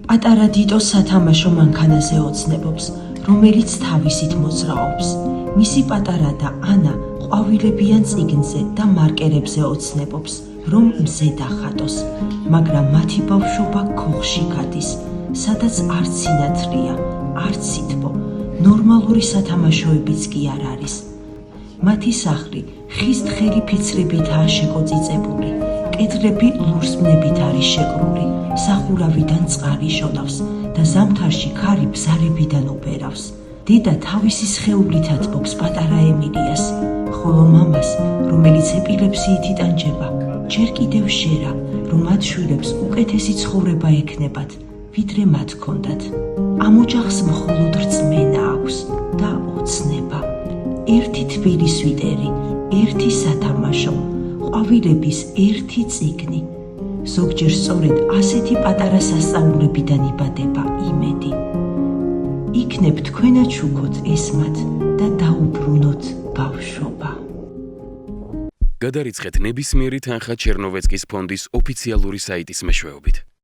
პატარა დიტო სათამაშო მანქანაზე ოცნებობს, რომელიც თავისით მოძრაობს. მისი პატარა და ანა ყვავილებიან წიგნზე და მარკერებზე ოცნებობს, რომ მზე დახატოს, მაგრამ მათი ბავშვობა ქოხში გადის, სადაც არც სინათლეა, არც სითბო, ნორმალური სათამაშოებიც კი არ არის. მათი სახლი ხის თხელი ფიცრებითაა შეკოწიწებული, კედლები ლურსმნებით არის შეკრული, სახურავიდან წყალი შონავს და ზამთარში ქარი ბზარებიდან უბერავს. დედა თავისი სხეულით ათბობს პატარა ემილიას, ხოლო მამას, რომელიც ეპილეფსიით იტანჯება, ჯერ კიდევ შერა, რომ მათ შვილებს უკეთესი ცხოვრება ექნებათ, ვიდრე მათ ჰქონდათ. ამ ოჯახს მხოლოდ რწმენა აქვს და ოცნება. ერთი თბილი სვიტერი, ერთი სათამაშო, ყვავილების ერთი წიგნი. ზოგჯერ სწორედ ასეთი პატარა სასწაულებიდან იბადება იმედი. იქნებ თქვენაც უკოთ ესმათ და დაუბრუნოთ ბავშვობა. გადარიცხეთ ნებისმიერი თანხა ჩერნოვეცკის ფონდის ოფიციალური საიტის მეშვეობით.